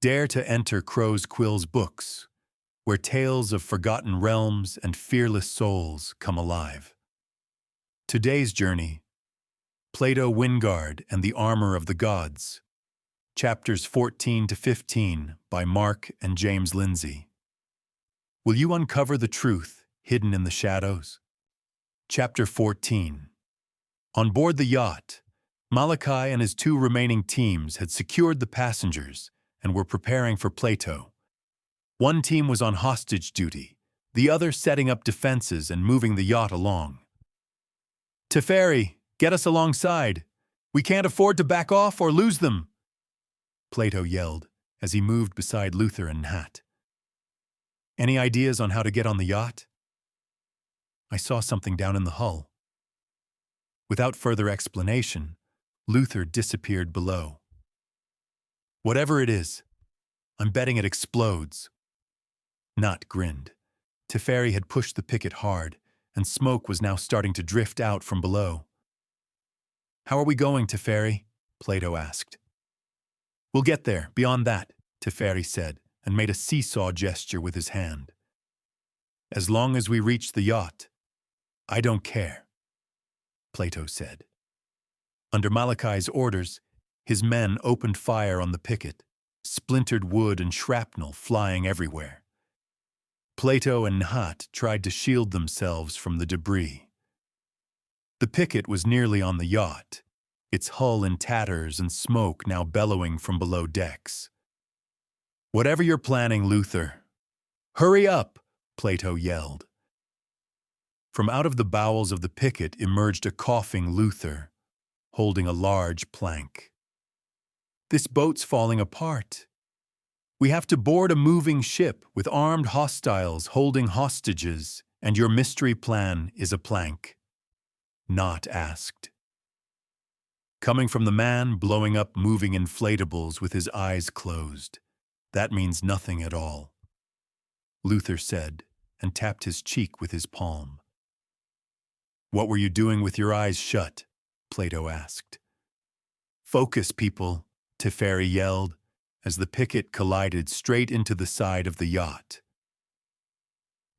Dare to enter Crow's Quill's books, where tales of forgotten realms and fearless souls come alive. Today's journey, Plato Wyngard and the Armour of the Gods, chapters 14 to 15 by Mark and James Lindsay. Will you uncover the truth hidden in the shadows? Chapter 14. On board the yacht, Malekai and his two remaining teams had secured the passengers and were preparing for Plato. One team was on hostage duty, the other setting up defenses and moving the yacht along. "Teferi, get us alongside. We can't afford to back off or lose them," Plato yelled as he moved beside Luther and Nat. "Any ideas on how to get on the yacht?" "I saw something down in the hull." Without further explanation, Luther disappeared below. "Whatever it is, I'm betting it explodes." Nat grinned. Teferi had pushed the picket hard, and smoke was now starting to drift out from below. "How are we going, Teferi?" Plato asked. "We'll get there, beyond that," Teferi said, and made a seesaw gesture with his hand. "As long as we reach the yacht, I don't care," Plato said. Under Malakai's orders, his men opened fire on the picket, splintered wood and shrapnel flying everywhere. Plato and Nhat tried to shield themselves from the debris. The picket was nearly on the yacht, its hull in tatters and smoke now bellowing from below decks. "Whatever you're planning, Luther, hurry up!" Plato yelled. From out of the bowels of the picket emerged a coughing Luther, holding a large plank. "This boat's falling apart. We have to board a moving ship with armed hostiles holding hostages, and your mystery plan is a plank," Nhat asked. "Coming from the man blowing up moving inflatables with his eyes closed, that means nothing at all," Luther said, and tapped his cheek with his palm. "What were you doing with your eyes shut?" Plato asked. "Focus, people," Teferi yelled, as the picket collided straight into the side of the yacht.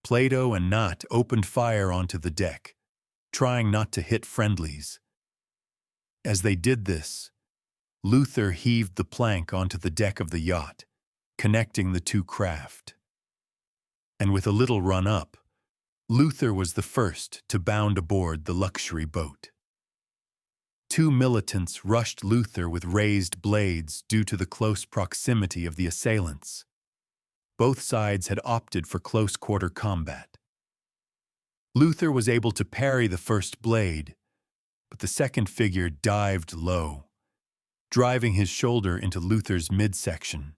Plato and Nhat opened fire onto the deck, trying not to hit friendlies. As they did this, Luther heaved the plank onto the deck of the yacht, connecting the two craft. And with a little run up, Luther was the first to bound aboard the luxury boat. Two militants rushed Luther with raised blades due to the close proximity of the assailants. Both sides had opted for close-quarter combat. Luther was able to parry the first blade, but the second figure dived low, driving his shoulder into Luther's midsection,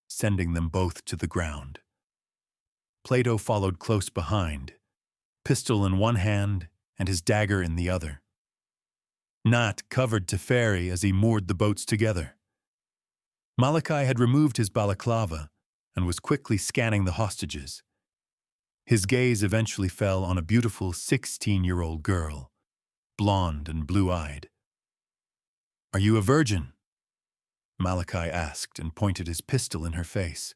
sending them both to the ground. Plato followed close behind, pistol in one hand and his dagger in the other. Nhat covered Teferi as he moored the boats together. Malekai had removed his balaclava and was quickly scanning the hostages. His gaze eventually fell on a beautiful 16-year-old girl, blonde and blue-eyed. "Are you a virgin?" Malekai asked and pointed his pistol in her face.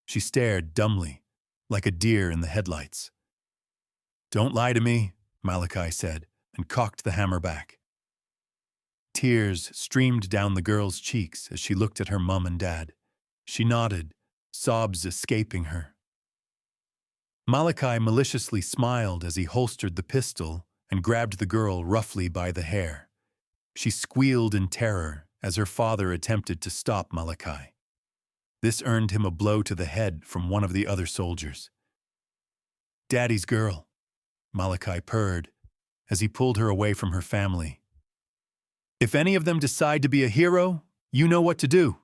She stared dumbly, like a deer in the headlights. "Don't lie to me," Malekai said, and cocked the hammer back. Tears streamed down the girl's cheeks as she looked at her mum and dad. She nodded, sobs escaping her. Malekai maliciously smiled as he holstered the pistol and grabbed the girl roughly by the hair. She squealed in terror as her father attempted to stop Malekai. This earned him a blow to the head from one of the other soldiers. "Daddy's girl," Malekai purred as he pulled her away from her family. "If any of them decide to be a hero, you know what to do,"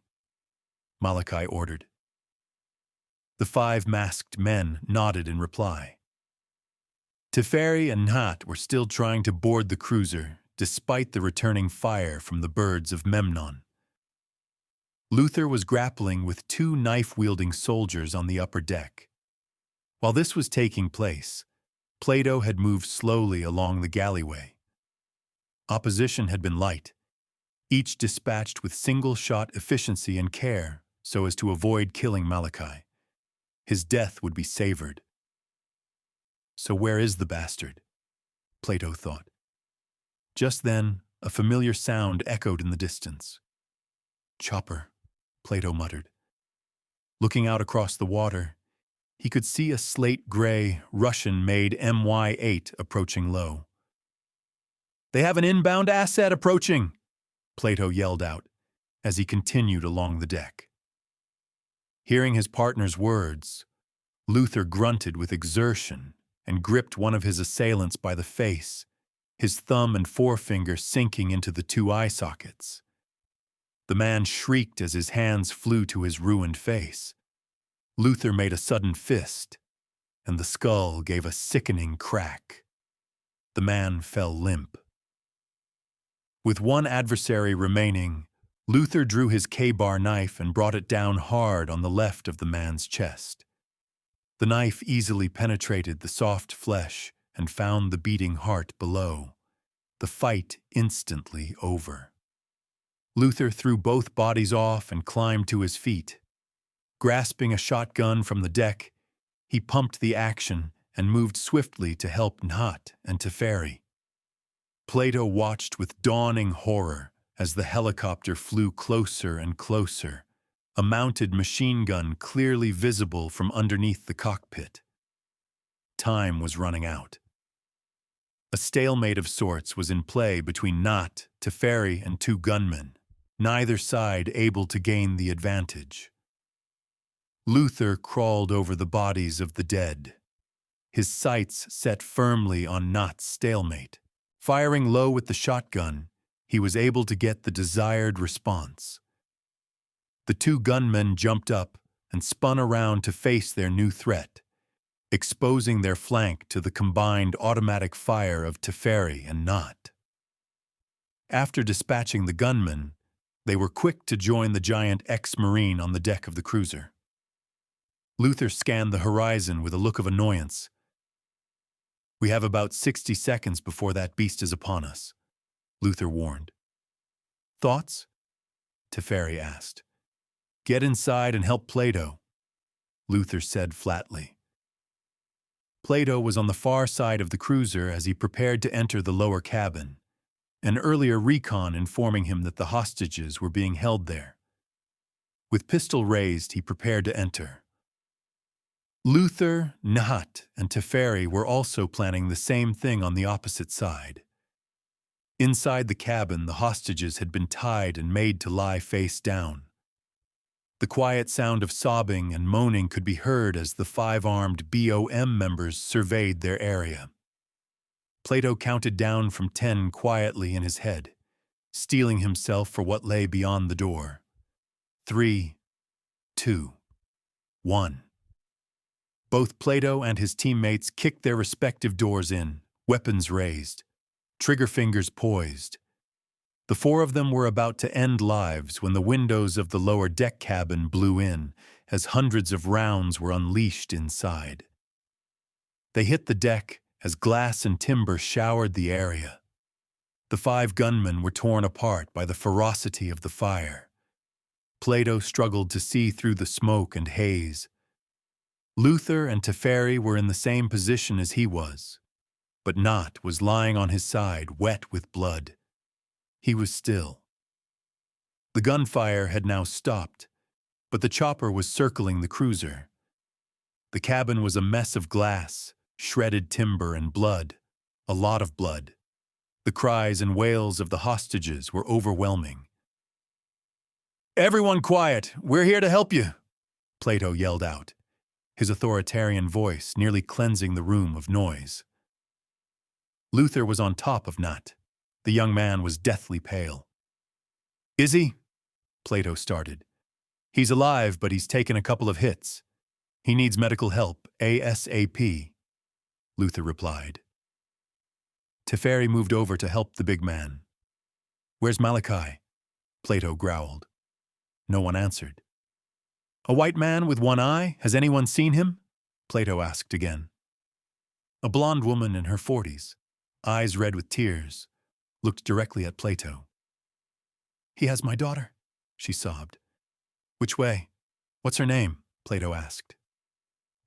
Malekai ordered. The 5 masked men nodded in reply. Teferi and Nhat were still trying to board the cruiser, despite the returning fire from the birds of Memnon. Luther was grappling with 2 knife-wielding soldiers on the upper deck. While this was taking place, Plato had moved slowly along the galleyway. Opposition had been light, each dispatched with single-shot efficiency and care, so as to avoid killing Malekai. His death would be savored. So where is the bastard? Plato thought. Just then, a familiar sound echoed in the distance. Chopper, Plato muttered. Looking out across the water, he could see a slate-gray, Russian-made My-8 approaching low. "They have an inbound asset approaching!" Plato yelled out as he continued along the deck. Hearing his partner's words, Luther grunted with exertion and gripped one of his assailants by the face, his thumb and forefinger sinking into the two eye sockets. The man shrieked as his hands flew to his ruined face. Luther made a sudden fist, and the skull gave a sickening crack. The man fell limp. With one adversary remaining, Luther drew his K-bar knife and brought it down hard on the left of the man's chest. The knife easily penetrated the soft flesh and found the beating heart below. The fight instantly over. Luther threw both bodies off and climbed to his feet. Grasping a shotgun from the deck, he pumped the action and moved swiftly to help Nhat and Teferi. Plato watched with dawning horror as the helicopter flew closer and closer, a mounted machine gun clearly visible from underneath the cockpit. Time was running out. A stalemate of sorts was in play between Nhat, Teferi, and two gunmen, neither side able to gain the advantage. Luther crawled over the bodies of the dead, his sights set firmly on Nhat's stalemate. Firing low with the shotgun, he was able to get the desired response. The two gunmen jumped up and spun around to face their new threat, exposing their flank to the combined automatic fire of Teferi and Nhat. After dispatching the gunmen, they were quick to join the giant ex-marine on the deck of the cruiser. Luther scanned the horizon with a look of annoyance. "We have about 60 seconds before that beast is upon us," Luther warned. "Thoughts?" Teferi asked. "Get inside and help Plato," Luther said flatly. Plato was on the far side of the cruiser as he prepared to enter the lower cabin, an earlier recon informing him that the hostages were being held there. With pistol raised, he prepared to enter. Luther, Nhat, and Teferi were also planning the same thing on the opposite side. Inside the cabin, the hostages had been tied and made to lie face down. The quiet sound of sobbing and moaning could be heard as the 5-armed BOM members surveyed their area. Plato counted down from 10 quietly in his head, steeling himself for what lay beyond the door. 3, 2, 1. Both Plato and his teammates kicked their respective doors in, weapons raised, trigger fingers poised. The four of them were about to end lives when the windows of the lower deck cabin blew in as hundreds of rounds were unleashed inside. They hit the deck as glass and timber showered the area. The 5 gunmen were torn apart by the ferocity of the fire. Plato struggled to see through the smoke and haze. Luther and Teferi were in the same position as he was, but Nhat was lying on his side, wet with blood. He was still. The gunfire had now stopped, but the chopper was circling the cruiser. The cabin was a mess of glass, shredded timber, and blood, a lot of blood. The cries and wails of the hostages were overwhelming. "Everyone quiet! We're here to help you!" Plato yelled out, his authoritarian voice nearly cleansing the room of noise. Luther was on top of Nhat. The young man was deathly pale. "Is he?" Plato started. "He's alive, but he's taken a couple of hits. He needs medical help, ASAP," Luther replied. Teferi moved over to help the big man. "Where's Malekai?" Plato growled. No one answered. "A white man with one eye? Has anyone seen him?" Plato asked again. A blonde woman in her 40s, eyes red with tears, looked directly at Plato. "He has my daughter," she sobbed. "Which way?" What's her name? Plato asked.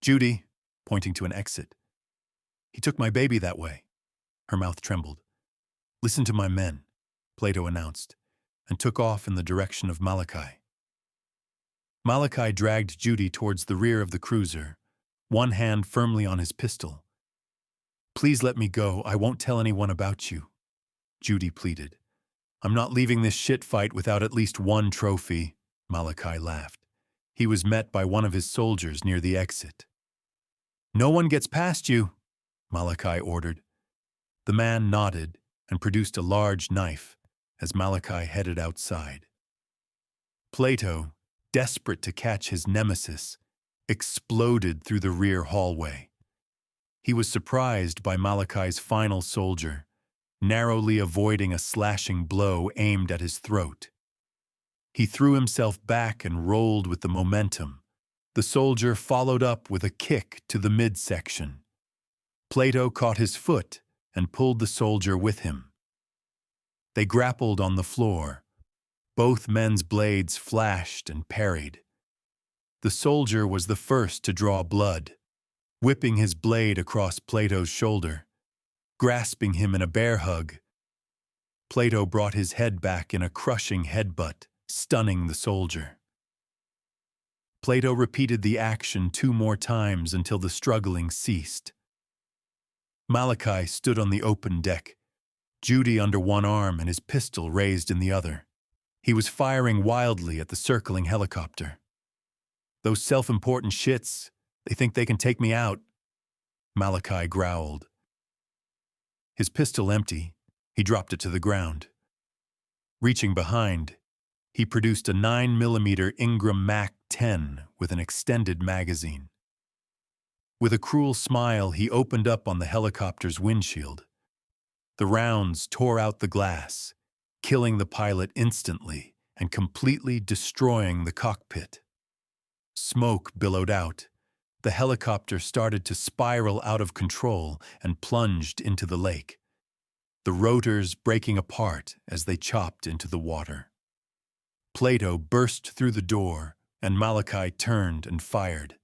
Judy, pointing to an exit. He took my baby that way. Her mouth trembled. Listen to my men, Plato announced, and took off in the direction of Malekai. Malekai dragged Judy towards the rear of the cruiser, one hand firmly on his pistol. Please let me go, I won't tell anyone about you, Judy pleaded. I'm not leaving this shit fight without at least one trophy, Malekai laughed. He was met by one of his soldiers near the exit. No one gets past you, Malekai ordered. The man nodded and produced a large knife as Malekai headed outside. Plato, desperate to catch his nemesis, exploded through the rear hallway. He was surprised by Malakai's final soldier, narrowly avoiding a slashing blow aimed at his throat. He threw himself back and rolled with the momentum. The soldier followed up with a kick to the midsection. Plato caught his foot and pulled the soldier with him. They grappled on the floor. Both men's blades flashed and parried. The soldier was the first to draw blood, whipping his blade across Plato's shoulder, grasping him in a bear hug. Plato brought his head back in a crushing headbutt, stunning the soldier. Plato repeated the action 2 more times until the struggling ceased. Malekai stood on the open deck, Judy under one arm and his pistol raised in the other. He was firing wildly at the circling helicopter. Those self-important shits, they think they can take me out, Malekai growled. His pistol empty, he dropped it to the ground. Reaching behind, he produced a 9mm Ingram Mac-10 with an extended magazine. With a cruel smile, he opened up on the helicopter's windshield. The rounds tore out the glass, killing the pilot instantly and completely destroying the cockpit. Smoke billowed out. The helicopter started to spiral out of control and plunged into the lake, the rotors breaking apart as they chopped into the water. Plato burst through the door, and Malekai turned and fired.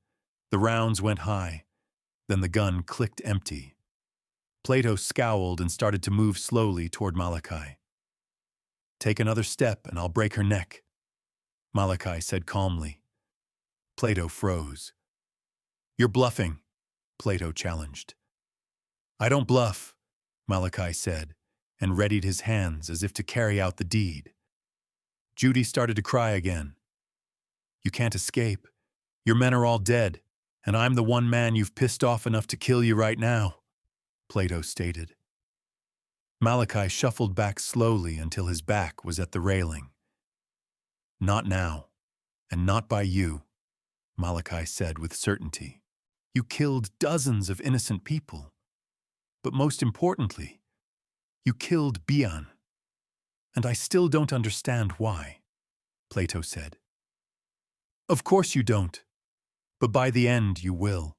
The rounds went high. Then the gun clicked empty. Plato scowled and started to move slowly toward Malekai. Take another step and I'll break her neck, Malekai said calmly. Plato froze. You're bluffing, Plato challenged. I don't bluff, Malekai said, and readied his hands as if to carry out the deed. Judy started to cry again. You can't escape. Your men are all dead, and I'm the one man you've pissed off enough to kill you right now, Plato stated. Malekai shuffled back slowly until his back was at the railing. Not now, and not by you, Malekai said with certainty. You killed dozens of innocent people. But most importantly, you killed Bian. And I still don't understand why, Plato said. Of course you don't, but by the end you will,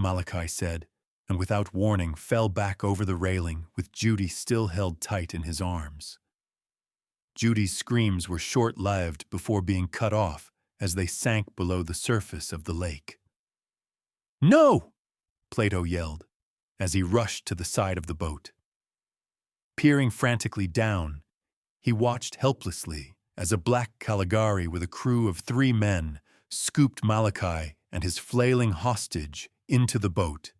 Malekai said, and without warning fell back over the railing with Judy still held tight in his arms. Judy's screams were short-lived before being cut off as they sank below the surface of the lake. No! Plato yelled as he rushed to the side of the boat. Peering frantically down, he watched helplessly as a black Caligari with a crew of 3 men scooped Malekai and his flailing hostage into the boat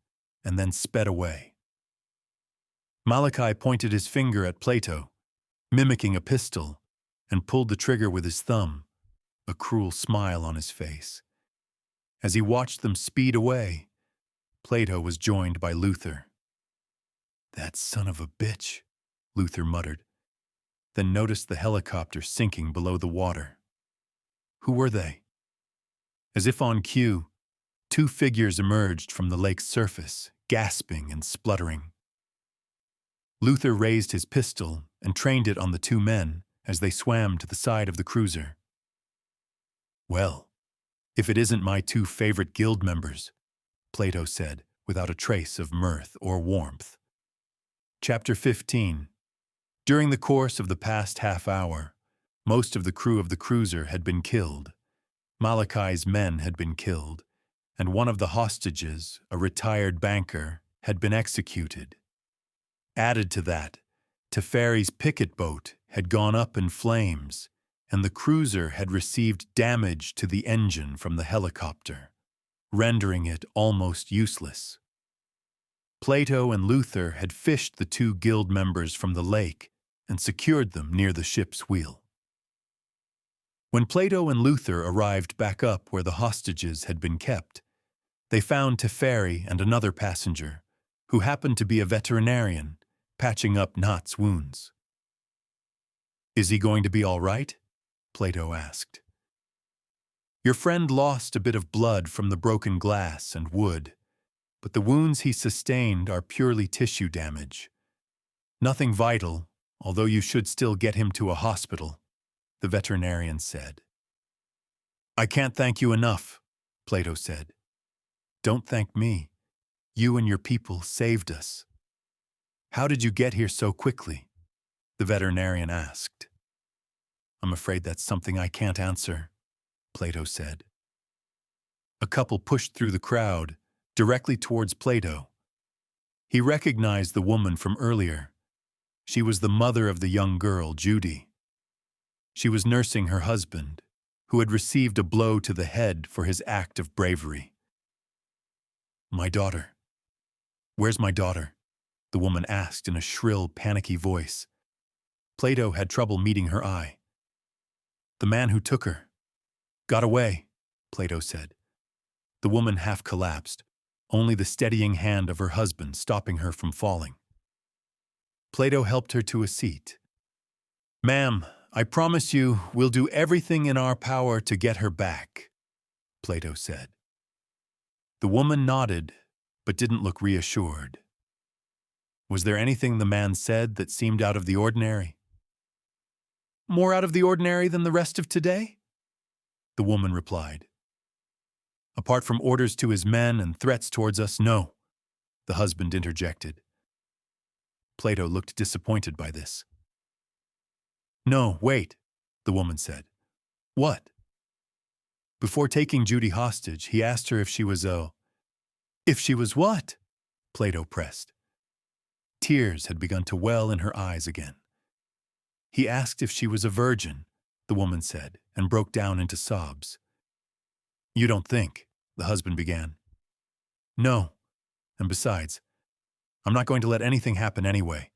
and then sped away. Malekai pointed his finger at Plato, mimicking a pistol, and pulled the trigger with his thumb, a cruel smile on his face. As he watched them speed away, Plato was joined by Luther. That son of a bitch, Luther muttered, then noticed the helicopter sinking below the water. Who were they? As if on cue, 2 figures emerged from the lake's surface, gasping and spluttering. Luther raised his pistol and trained it on the 2 men as they swam to the side of the cruiser. Well, if it isn't my 2 favorite guild members, Plato said, without a trace of mirth or warmth. Chapter 15. During the course of the past half hour, most of the crew of the cruiser had been killed, Malakai's men had been killed, and one of the hostages, a retired banker, had been executed. Added to that, Teferi's picket boat had gone up in flames, and the cruiser had received damage to the engine from the helicopter, rendering it almost useless. Plato and Luther had fished the two guild members from the lake and secured them near the ship's wheel. When Plato and Luther arrived back up where the hostages had been kept, they found Teferi and another passenger, who happened to be a veterinarian, patching up Nat's wounds. "Is he going to be all right?" Plato asked. "Your friend lost a bit of blood from the broken glass and wood, but the wounds he sustained are purely tissue damage. Nothing vital, although you should still get him to a hospital," the veterinarian said. "I can't thank you enough," Plato said. "Don't thank me. You and your people saved us." "How did you get here so quickly?" the veterinarian asked. "I'm afraid that's something I can't answer," Plato said. A couple pushed through the crowd, directly towards Plato. He recognized the woman from earlier. She was the mother of the young girl, Judy. She was nursing her husband, who had received a blow to the head for his act of bravery. "My daughter. Where's my daughter?" the woman asked in a shrill, panicky voice. Plato had trouble meeting her eye. "The man who took her got away," Plato said. The woman half collapsed, only the steadying hand of her husband stopping her from falling. Plato helped her to a seat. "Ma'am, I promise you we'll do everything in our power to get her back," Plato said. The woman nodded, but didn't look reassured. Was there anything the man said that seemed out of the ordinary? "More out of the ordinary than the rest of today?" the woman replied. "Apart from orders to his men and threats towards us, no," the husband interjected. Plato looked disappointed by this. "No, wait," the woman said. "What?" Before taking Judy hostage, he asked her if she was If she was what? Plato pressed. Tears had begun to well in her eyes again. He asked if she was a virgin, the woman said, and broke down into sobs. "You don't think," the husband began. "No, and besides, I'm not going to let anything happen anyway,"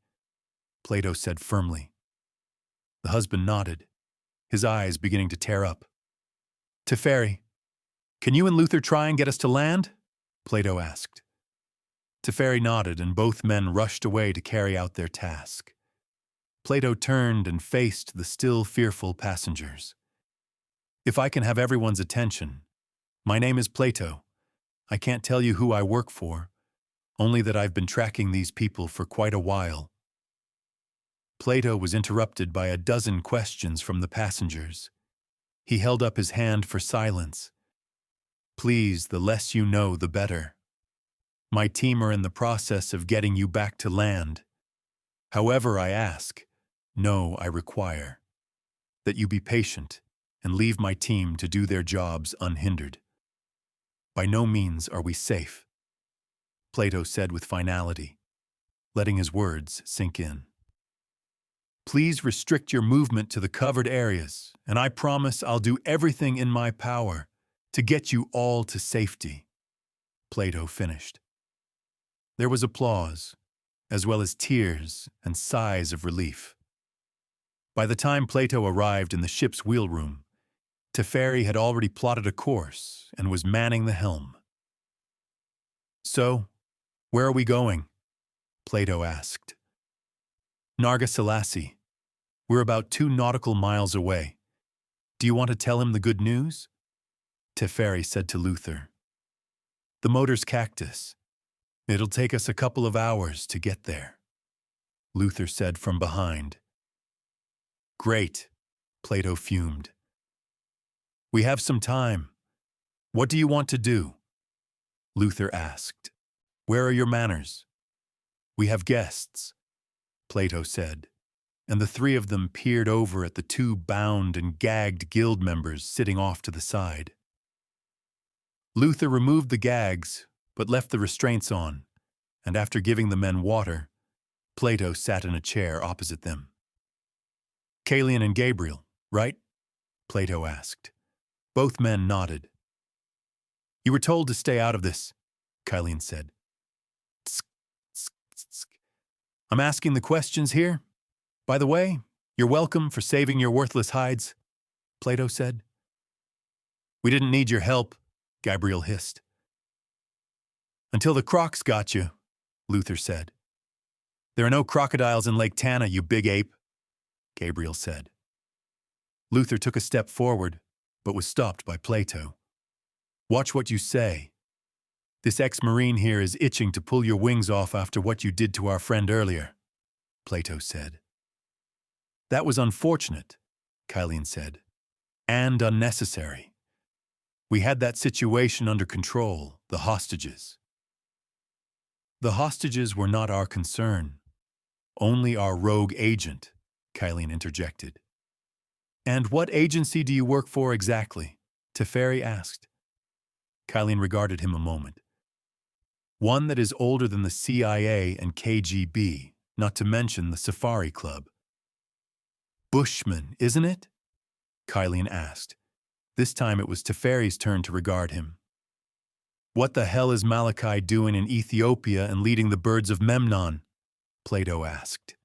Plato said firmly. The husband nodded, his eyes beginning to tear up. "Teferi, can you and Luther try and get us to land?" Plato asked. Teferi nodded, and both men rushed away to carry out their task. Plato turned and faced the still fearful passengers. "If I can have everyone's attention, my name is Plato. I can't tell you who I work for, only that I've been tracking these people for quite a while." Plato was interrupted by a dozen questions from the passengers. He held up his hand for silence. "Please, the less you know, the better. My team are in the process of getting you back to land. However, I ask, no, I require, that you be patient and leave my team to do their jobs unhindered. By no means are we safe," Plato said with finality, letting his words sink in. "Please restrict your movement to the covered areas, and I promise I'll do everything in my power to get you all to safety," Plato finished. There was applause, as well as tears and sighs of relief. By the time Plato arrived in the ship's wheelroom, Teferi had already plotted a course and was manning the helm. "So, where are we going?" Plato asked. "Narga Selassie. We're about 2 nautical miles away. Do you want to tell him the good news?" Teferi said to Luther. "The motor's cactus. It'll take us a couple of hours to get there," Luther said from behind. "Great," Plato fumed. "We have some time. What do you want to do?" Luther asked. "Where are your manners?" "We have guests," Plato said, and the three of them peered over at the two bound and gagged guild members sitting off to the side. Luther removed the gags, but left the restraints on, and after giving the men water, Plato sat in a chair opposite them. "Caelian and Gabriel, right?" Plato asked. Both men nodded. "You were told to stay out of this," Caelian said. "Tsk, tsk, tsk. I'm asking the questions here. By the way, you're welcome for saving your worthless hides," Plato said. "We didn't need your help," Gabriel hissed. "Until the crocs got you," Luther said. "There are no crocodiles in Lake Tana, you big ape," Gabriel said. Luther took a step forward, but was stopped by Plato. "Watch what you say. This ex-marine here is itching to pull your wings off after what you did to our friend earlier," Plato said. "That was unfortunate," Caelian said, "and unnecessary. We had that situation under control, the hostages." "The hostages were not our concern. Only our rogue agent," Caelian interjected. "And what agency do you work for exactly?" Teferi asked. Caelian regarded him a moment. "One that is older than the CIA and KGB, not to mention the Safari Club." "Bushman, isn't it?" Caelian asked. This time it was Teferi's turn to regard him. "What the hell is Malekai doing in Ethiopia and leading the birds of Memnon?" Plato asked.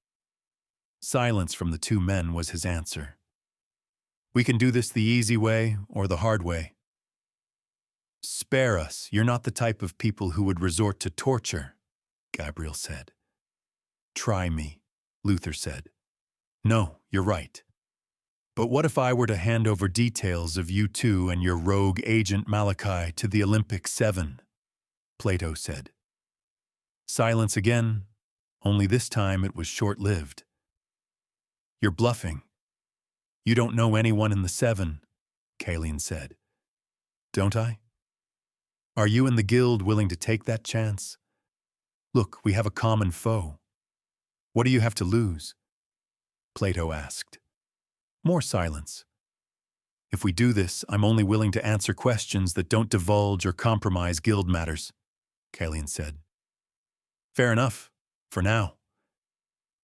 Silence from the two men was his answer. "We can do this the easy way or the hard way." "Spare us, you're not the type of people who would resort to torture," Gabriel said. "Try me," Luther said. "No, you're right. But what if I were to hand over details of you two and your rogue agent Malekai to the Olympic 7? Plato said. Silence again, only this time it was short-lived. "You're bluffing. You don't know anyone in the 7, Caelian said. "Don't I? Are you and the guild willing to take that chance? Look, we have a common foe. What do you have to lose?" Plato asked. More silence. "If we do this, I'm only willing to answer questions that don't divulge or compromise guild matters," Caelian said. "Fair enough, for now."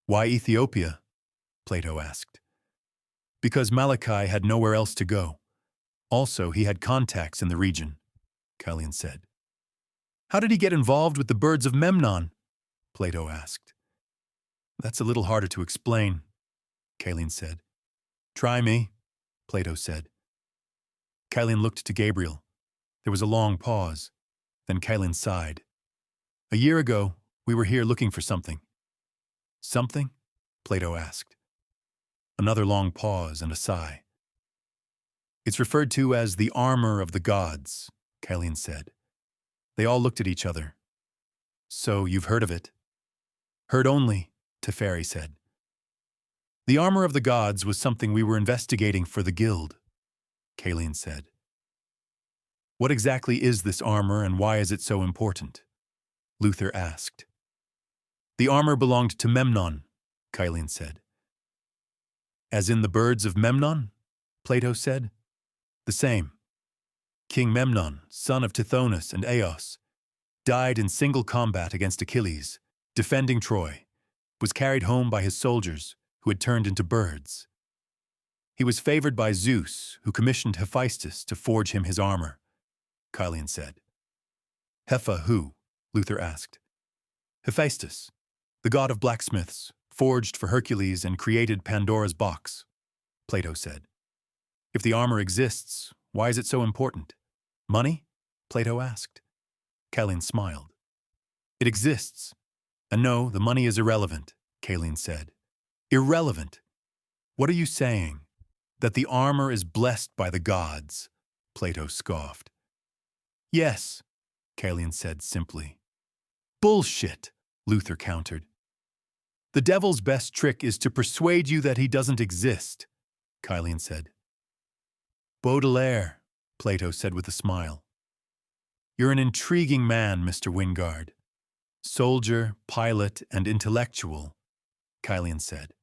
"Why Ethiopia?" Plato asked. "Because Malekai had nowhere else to go. Also, he had contacts in the region," Caelian said. "How did he get involved with the birds of Memnon?" Plato asked. "That's a little harder to explain," Caelian said. "Try me," Plato said. Caelian looked to Gabriel. There was a long pause. Then Caelian sighed. "A year ago, we were here looking for something." "Something?" Plato asked. Another long pause and a sigh. "It's referred to as the armor of the gods," Caelian said. They all looked at each other. "So you've heard of it?" "Heard only," Teferi said. "The armor of the gods was something we were investigating for the guild," Caelian said. "What exactly is this armor and why is it so important?" Luther asked. "The armor belonged to Memnon," Caelian said. "As in the birds of Memnon?" Plato said. "The same. King Memnon, son of Tithonus and Eos, died in single combat against Achilles, defending Troy, was carried home by his soldiers, who had turned into birds. He was favored by Zeus, who commissioned Hephaestus to forge him his armor," Caelian said. "Hepha who?" Luther asked. "Hephaestus, the god of blacksmiths, forged for Hercules and created Pandora's box," Plato said. "If the armor exists, why is it so important? Money?" Plato asked. Caelian smiled. "It exists. And no, the money is irrelevant," Caelian said. "Irrelevant? What are you saying? That the armor is blessed by the gods?" Plato scoffed. "Yes," Caelian said simply. "Bullshit," Luther countered. "The devil's best trick is to persuade you that he doesn't exist," Caelian said. "Baudelaire," Plato said with a smile. "You're an intriguing man, Mr. Wyngard. Soldier, pilot, and intellectual," Caelian said.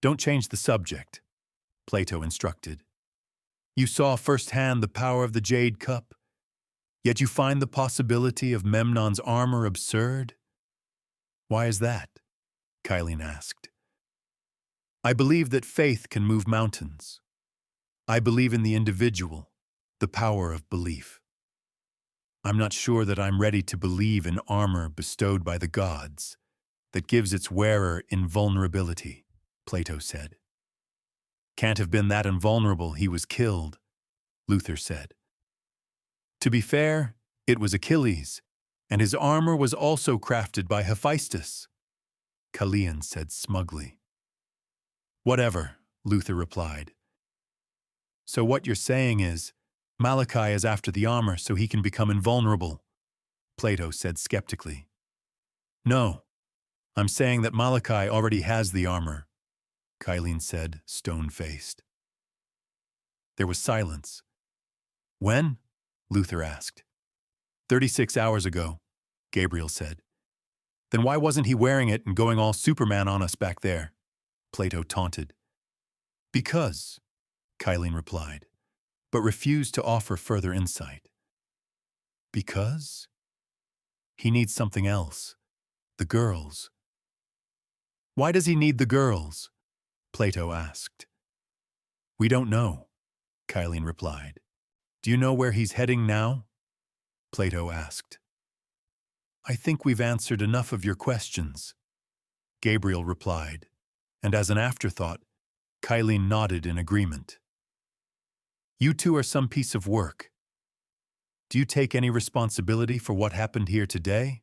Don't change the subject, Plato instructed. You saw firsthand the power of the jade cup, yet you find the possibility of Memnon's armor absurd? Why is that? Kylene asked. I believe that faith can move mountains. I believe in the individual, the power of belief. I'm not sure that I'm ready to believe in armor bestowed by the gods that gives its wearer invulnerability, Plato said. Can't have been that invulnerable he was killed, Luther said. To be fair, it was Achilles, and his armor was also crafted by Hephaestus, Kylene said smugly. Whatever, Luther replied. So what you're saying is, Malekai is after the armor so he can become invulnerable, Plato said skeptically. No, I'm saying that Malekai already has the armor, Kylene said, stone-faced. There was silence. When? Luther asked. 36 hours ago, Gabriel said. Then why wasn't he wearing it and going all Superman on us back there? Plato taunted. Because, Kylene replied, but refused to offer further insight. Because? He needs something else. The girls. Why does he need the girls? Plato asked. We don't know, Kylene replied. Do you know where he's heading now? Plato asked. I think we've answered enough of your questions, Gabriel replied, and as an afterthought, Kylene nodded in agreement. You two are some piece of work. Do you take any responsibility for what happened here today?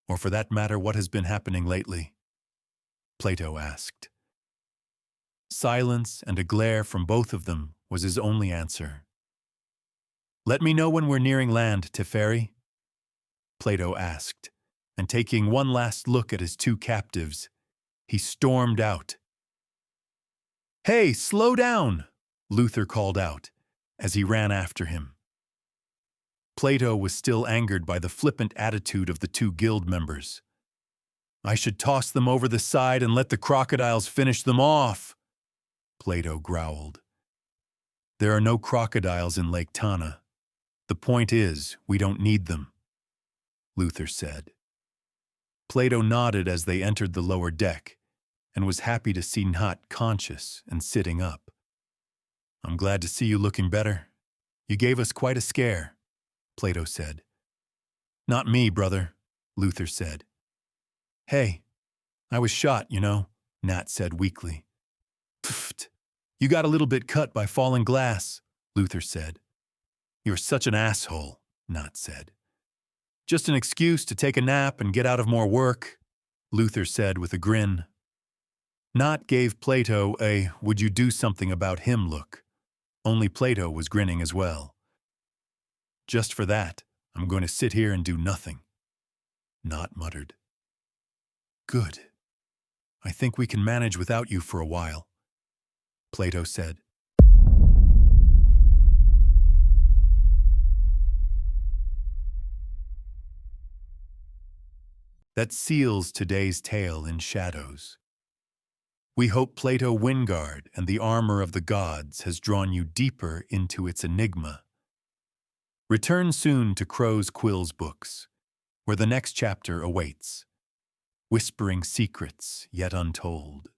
Or for that matter, what has been happening lately? Plato asked. Silence and a glare from both of them was his only answer. Let me know when we're nearing land, Teferi, Plato asked, and taking one last look at his two captives, he stormed out. Hey, slow down, Luther called out as he ran after him. Plato was still angered by the flippant attitude of the two guild members. I should toss them over the side and let the crocodiles finish them off, Plato growled. There are no crocodiles in Lake Tana. The point is, we don't need them, Luther said. Plato nodded as they entered the lower deck and was happy to see Nhat conscious and sitting up. I'm glad to see you looking better. You gave us quite a scare, Plato said. Not me, brother, Luther said. Hey, I was shot, you know, Nhat said weakly. Pfft, you got a little bit cut by falling glass, Luther said. You're such an asshole, Nhat said. Just an excuse to take a nap and get out of more work, Luther said with a grin. Nhat gave Plato a would you do something about him look. Only Plato was grinning as well. Just for that, I'm going to sit here and do nothing, Nhat muttered. Good. I think we can manage without you for a while, Plato said. That seals today's tale in shadows. We hope Plato Wyngard and the Armour of the Gods has drawn you deeper into its enigma. Return soon to Crow's Quills books, where the next chapter awaits, whispering secrets yet untold.